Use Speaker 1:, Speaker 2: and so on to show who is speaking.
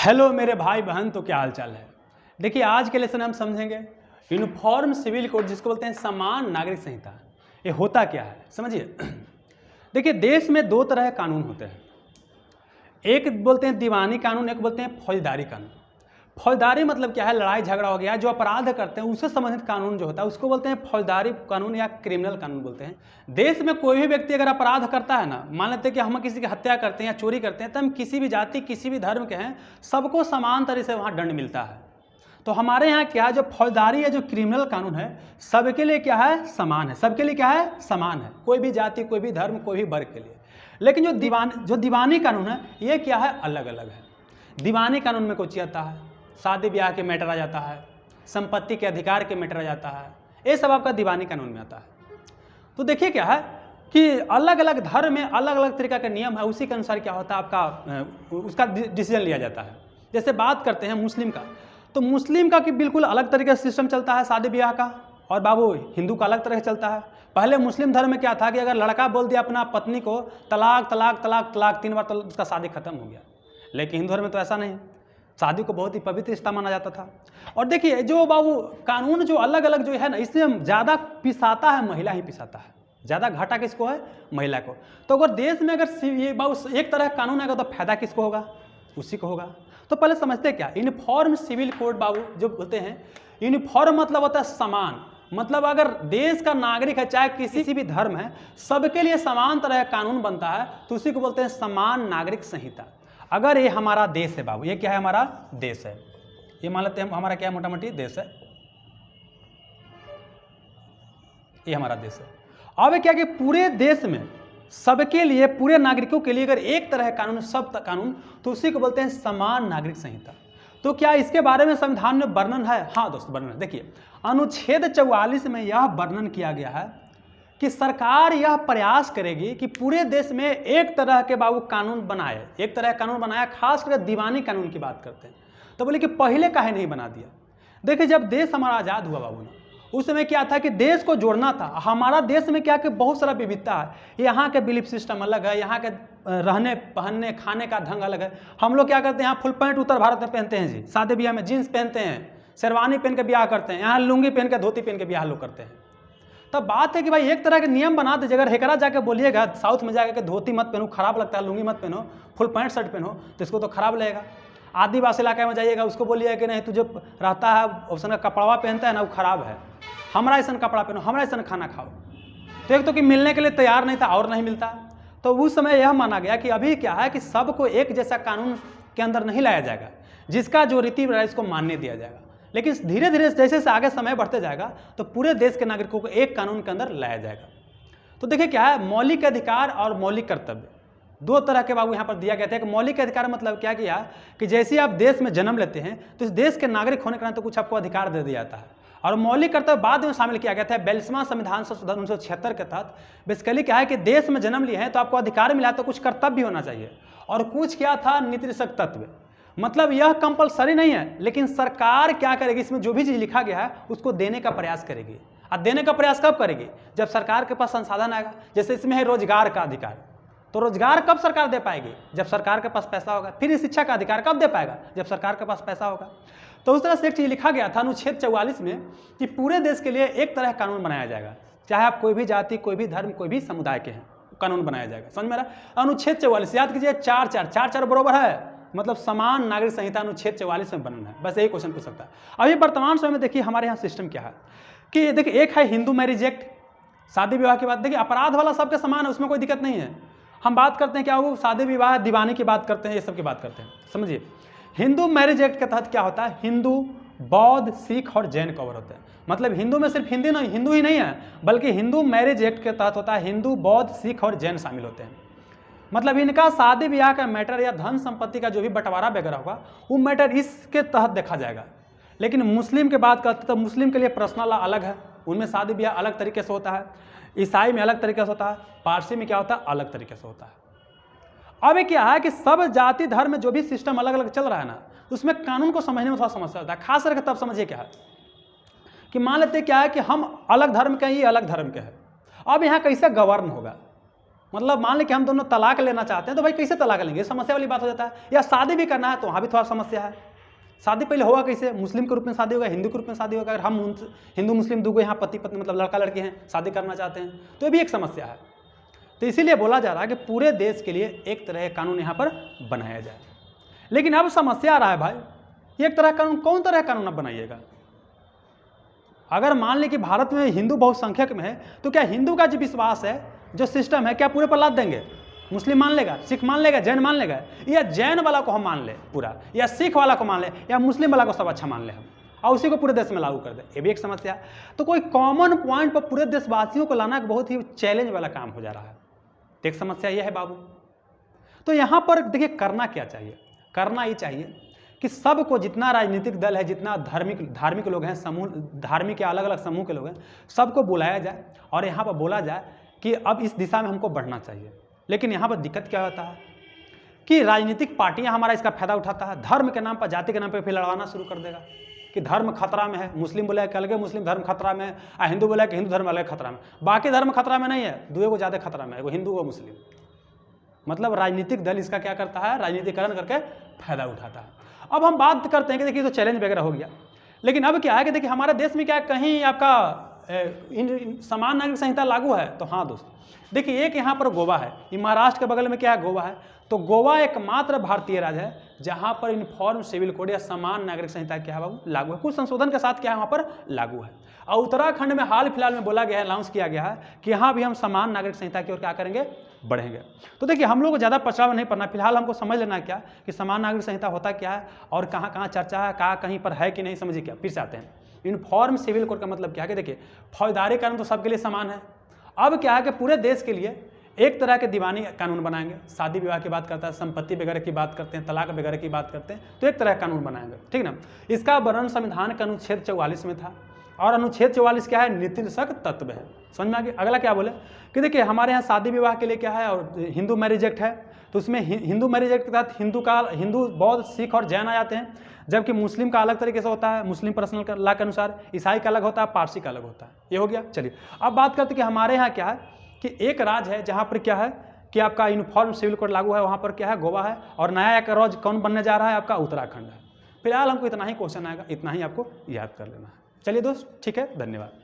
Speaker 1: Hello मेरे भाई बहन, तो क्या हाल चाल है। देखिए आज के लेसन हम समझेंगे यूनिफॉर्म सिविल कोड, जिसको बोलते हैं समान नागरिक संहिता। ये होता क्या है समझिए। देखिए देश में दो तरह के कानून होते हैं, एक बोलते हैं दीवानी कानून, एक बोलते हैं फौजदारी कानून। फौजदारी मतलब क्या है, लड़ाई झगड़ा हो गया, जो अपराध करते हैं उससे संबंधित कानून जो होता है उसको बोलते हैं फौजदारी कानून या क्रिमिनल कानून बोलते हैं। देश में कोई भी व्यक्ति अगर अपराध करता है ना, मान लेते हैं कि हम किसी की हत्या करते हैं या चोरी करते हैं, तो हम किसी भी जाति किसी भी धर्म के हैं, सबको समान तरह से वहाँ दंड मिलता है। तो हमारे यहाँ क्या है, जो फौजदारी या जो क्रिमिनल कानून है सबके लिए क्या है, समान है। सबके लिए क्या है, समान है, कोई भी जाति कोई भी धर्म कोई भी वर्ग के लिए। लेकिन जो दीवानी कानून है ये क्या है, अलग अलग है। दीवानी कानून में कुछ आता है, शादी ब्याह के मैटर आ जाता है, संपत्ति के अधिकार के मैटर आ जाता है, ये सब आपका दीवानी कानून में आता है। तो देखिए क्या है कि अलग अलग धर्म में अलग अलग तरीका का नियम है, उसी के अनुसार क्या होता है आपका उसका डिसीजन लिया जाता है। जैसे बात करते हैं मुस्लिम का, तो मुस्लिम का कि बिल्कुल अलग तरीके से सिस्टम चलता है शादी ब्याह का, और बाबू हिंदू का अलग तरह से चलता है। पहले मुस्लिम धर्म में क्या था कि अगर लड़का बोल दिया अपना पत्नी को तलाक तलाक तलाक तलाक 3 बार, तो उसका शादी खत्म हो गया। लेकिन हिंदू धर्म में तो ऐसा नहीं, शादी को बहुत ही पवित्र रिश्ता माना जाता था। और देखिए जो बाबू कानून जो अलग अलग जो है ना, इसमें ज़्यादा पिसाता है महिला ही पिसाता है, ज़्यादा घाटा किसको है, महिला को। तो अगर देश में अगर ये बाबू एक तरह का कानून आएगा तो फायदा किसको होगा, उसी को होगा। तो पहले समझते क्या यूनिफॉर्म सिविल कोड बाबू जो बोलते हैं। यूनिफॉर्म मतलब होता है समान, मतलब अगर देश का नागरिक है चाहे किसी भी धर्म है, सबके लिए समान तरह का कानून बनता है, तो उसी को बोलते हैं समान नागरिक संहिता। अगर ये हमारा देश है बाबू, ये क्या है, हमारा देश है, ये मान लेते हैं हमारा क्या है, मोटा मोटी देश है, ये हमारा देश है। अब क्या कि पूरे देश में सबके लिए, पूरे नागरिकों के लिए अगर एक तरह का कानून, सब कानून, तो उसी को बोलते हैं समान नागरिक संहिता। तो क्या इसके बारे में संविधान में वर्णन है? हाँ दोस्तों वर्णन। देखिए अनुच्छेद 44 में यह वर्णन किया गया है कि सरकार यह प्रयास करेगी कि पूरे देश में एक तरह के बाबू कानून बनाए, एक तरह का कानून बनाया, खास कर दीवानी कानून की बात करते हैं। तो बोले कि पहले काहे नहीं बना दिया। देखिए जब देश हमारा आज़ाद हुआ बाबू ना, उस समय क्या था कि देश को जोड़ना था। हमारा देश में क्या कि बहुत सारा विविधता है, यहाँ के बिलीफ सिस्टम अलग है, यहाँ के रहने पहनने खाने का ढंग अलग है। हम लोग क्या करते हैं, यहाँ फुल पैंट उत्तर भारत में पहनते हैं जी, शादी ब्याह में जीन्स पहनते हैं, शेरवानी पहन के ब्याह करते हैं, यहाँ लुंगी पहन के धोती पहन के ब्याह लोग करते हैं। तब बात है कि भाई एक तरह के नियम बना दीजिए। अगर हेकरा जाके बोलिएगा साउथ में जाकर के धोती मत पहनो, खराब लगता है, लुंगी मत पहनो, फुल पैंट शर्ट पहनो, तो इसको तो खराब लगेगा। आदिवासी इलाके में जाइएगा, उसको बोलिए कि नहीं तुझे रहता है उसने कपड़ा पहनता है ना, वो खराब है, हमारा ऐसा कपड़ा पहनो, हमारा ऐसा खाना खाओ। तो एक तो कि मिलने के लिए तैयार नहीं था और नहीं मिलता। तो उस समय यह माना गया कि अभी क्या है कि सबको एक जैसा कानून के अंदर नहीं लाया जाएगा, जिसका जो रीति रिवाज इसको मानने दिया जाएगा। लेकिन धीरे धीरे जैसे से आगे समय बढ़ते जाएगा तो पूरे देश के नागरिकों को एक कानून के अंदर लाया जाएगा। तो देखिए क्या है, मौलिक अधिकार और मौलिक कर्तव्य दो तरह के बाबू यहाँ पर दिया गया था। एक मौलिक अधिकार मतलब क्या किया कि जैसे आप देश में जन्म लेते हैं तो इस देश के नागरिक होने के नाते तो कुछ आपको अधिकार दे दिया जाता है, और मौलिक कर्तव्य बाद में शामिल किया गया था 42वां संविधान संशोधन 1976 के तहत। बेसिकली क्या है कि देश में जन्म लिए हैं तो आपको अधिकार मिला, तो कुछ कर्तव्य भी होना चाहिए, और कुछ क्या था, नीतिनिर्देशक तत्व। मतलब यह कंपलसरी नहीं है, लेकिन सरकार क्या करेगी, इसमें जो भी चीज़ लिखा गया है उसको देने का प्रयास करेगी। और देने का प्रयास कब करेगी, जब सरकार के पास संसाधन आएगा। जैसे इसमें है रोजगार का अधिकार, तो रोजगार कब सरकार दे पाएगी, जब सरकार के पास पैसा होगा। फिर शिक्षा का अधिकार कब दे पाएगा, जब सरकार के पास पैसा होगा। तो उस तरह से एक चीज़ लिखा गया था अनुच्छेद 44 में कि पूरे देश के लिए एक तरह का कानून बनाया जाएगा, चाहे आप कोई भी जाति कोई भी धर्म कोई भी समुदाय के हैं, कानून बनाया जाएगा। समझ में रहा। अनुच्छेद 44 याद कीजिए, 4 बराबर है, मतलब समान नागरिक संहिता अनुच्छेद 44 में बनना है। बस यही क्वेश्चन पूछ सकता है। अभी वर्तमान समय में देखिए हमारे यहाँ सिस्टम क्या है कि देखिए एक है हिंदू मैरिज एक्ट, शादी विवाह की बात। देखिए अपराध वाला सबके समान है, उसमें कोई दिक्कत नहीं है। हम बात करते हैं क्या वो शादी विवाह दीवानी की बात करते हैं, ये सब की बात करते हैं। समझिए हिंदू मैरिज एक्ट के तहत क्या होता है, हिंदू बौद्ध सिख और जैन कवर होते हैं। मतलब हिंदू में सिर्फ हिंदू ही नहीं है, बल्कि हिंदू मैरिज एक्ट के तहत होता है हिंदू बौद्ध सिख और जैन शामिल होते हैं। मतलब इनका शादी ब्याह का मैटर या धन संपत्ति का जो भी बंटवारा वगैरह होगा वो मैटर इसके तहत देखा जाएगा। लेकिन मुस्लिम की बात करते तो मुस्लिम के लिए पर्सनल लॉ अलग है, उनमें शादी ब्याह अलग तरीके से होता है, ईसाई में अलग तरीके से होता है, पारसी में क्या होता है, अलग तरीके से होता है। अब ये क्या है कि सब जाति धर्म में जो भी सिस्टम अलग अलग चल रहा है ना, उसमें कानून को समझने में थोड़ा समस्या होता है। खास करके तब समझिए क्या है कि मान लेते क्या है कि हम अलग धर्म के हैं, ये अलग धर्म के हैं। अब यहाँ कैसे गवर्न होगा, मतलब मान लें कि हम दोनों तलाक लेना चाहते हैं तो भाई कैसे तलाक लेंगे, समस्या वाली बात हो जाता है। या शादी भी करना है तो वहाँ भी थोड़ा समस्या है। शादी पहले होगा कैसे, मुस्लिम के रूप में शादी होगा, हिंदू के रूप में शादी होगा। अगर हम हिंदू मुस्लिम दो यहाँ पति पत्नी मतलब लड़का लड़की हैं शादी करना चाहते हैं तो ये भी एक समस्या है। तो इसीलिए बोला जा रहा है कि पूरे देश के लिए एक तरह का कानून यहाँ पर बनाया जाए। लेकिन अब समस्या आ रहा है भाई, एक तरह का कानून, कौन तरह का कानून अब बनाइएगा? अगर मान लें कि भारत में हिंदू बहुसंख्यक में है तो क्या हिंदू का जो विश्वास है, जो सिस्टम है, क्या पूरे पर लाद देंगे? मुस्लिम मान लेगा, सिख मान लेगा, जैन मान लेगा, या जैन वाला को हम मान ले पूरा, या सिख वाला को मान ले, या मुस्लिम वाला को सब अच्छा मान ले हम और उसी को पूरे देश में लागू कर दे? ये भी एक समस्या है। तो कोई कॉमन पॉइंट पर पूरे देशवासियों को लाना एक बहुत ही चैलेंज वाला काम हो जा रहा है। तो एक समस्या यह है बाबू। तो यहाँ पर देखिए करना क्या चाहिए, करना ये चाहिए कि सबको, जितना राजनीतिक दल है, जितना धार्मिक लोग हैं, समूह धार्मिक के अलग अलग समूह के लोग हैं, सबको बुलाया जाए और यहाँ पर बोला जाए कि अब इस दिशा में हमको बढ़ना चाहिए। लेकिन यहाँ पर दिक्कत क्या होता है कि राजनीतिक पार्टियां हमारा इसका फायदा उठाता है, धर्म के नाम पर, जाति के नाम पर फिर लड़वाना शुरू कर देगा कि धर्म खतरा में है। मुस्लिम बोला कि अलग मुस्लिम धर्म खतरा में है, और हिंदू बोला कि हिंदू धर्म अलग खतरा में। बाकी धर्म खतरा में नहीं है, दुए को ज़्यादा खतरा में है, वो हिंदू वो मुस्लिम। मतलब राजनीतिक दल इसका क्या करता है, राजनीतिकरण करके फायदा उठाता है। अब हम बात करते हैं कि देखिए तो चैलेंज वगैरह हो गया, लेकिन अब क्या है कि देखिए हमारे देश में क्या है, कहीं आपका समान नागरिक संहिता लागू है? तो हाँ दोस्त, देखिए एक यहाँ पर गोवा है, ये महाराष्ट्र के बगल में क्या है, गोवा है। तो गोवा एकमात्र भारतीय राज्य है जहाँ पर यूनिफॉर्म सिविल कोड या समान नागरिक संहिता क्या है बाबू, लागू है। कुछ संशोधन के साथ क्या है वहाँ पर लागू है। और उत्तराखंड में हाल फिलहाल में बोला गया है, अनाउंस किया गया है कि यहाँ भी हम समान नागरिक संहिता की ओर क्या करेंगे, बढ़ेंगे। तो देखिए हम लोग को ज़्यादा पछतावा नहीं पड़ना, फिलहाल हमको समझ लेना क्या कि समान नागरिक संहिता होता क्या है और कहाँ कहाँ चर्चा है, कहाँ कहीं पर है कि नहीं, समझिए क्या। फिर से आते हैं, यूनिफॉर्म सिविल कोड का मतलब क्या है कि देखिए फौजदारी कानून तो सबके लिए समान है। अब क्या है कि पूरे देश के लिए एक तरह के दीवानी कानून बनाएंगे, शादी विवाह की बात करता है, संपत्ति वगैरह की बात करते हैं, तलाक वगैरह की बात करते हैं, तो एक तरह का कानून बनाएंगे, ठीक ना। इसका वर्णन संविधान के अनुच्छेद 44 में था, और अनुच्छेद 44 क्या है, नीतिनिर्देशक तत्व है। समझ में आ गया। अगला क्या बोले कि देखिए हमारे यहाँ शादी विवाह के लिए क्या है, और हिंदू मैरिज एक्ट है, तो उसमें हिंदू मैरिज एक्ट के तहत हिंदू बौद्ध सिख और जैन आ जाते हैं, जबकि मुस्लिम का अलग तरीके से होता है, मुस्लिम पर्सनल लॉ के अनुसार, ईसाई का अलग होता है, पारसी का अलग होता है। ये हो गया। चलिए अब बात करते हैं कि हमारे यहाँ क्या है कि एक राज्य है जहाँ पर क्या है कि आपका यूनिफॉर्म सिविल कोड लागू है, वहाँ पर क्या है, गोवा है, और नया एक राज्य कौन बनने जा रहा है, आपका उत्तराखंड है। फिलहाल हमको इतना ही क्वेश्चन आएगा, इतना ही आपको याद कर लेना है। चलिए दोस्त, ठीक है, धन्यवाद।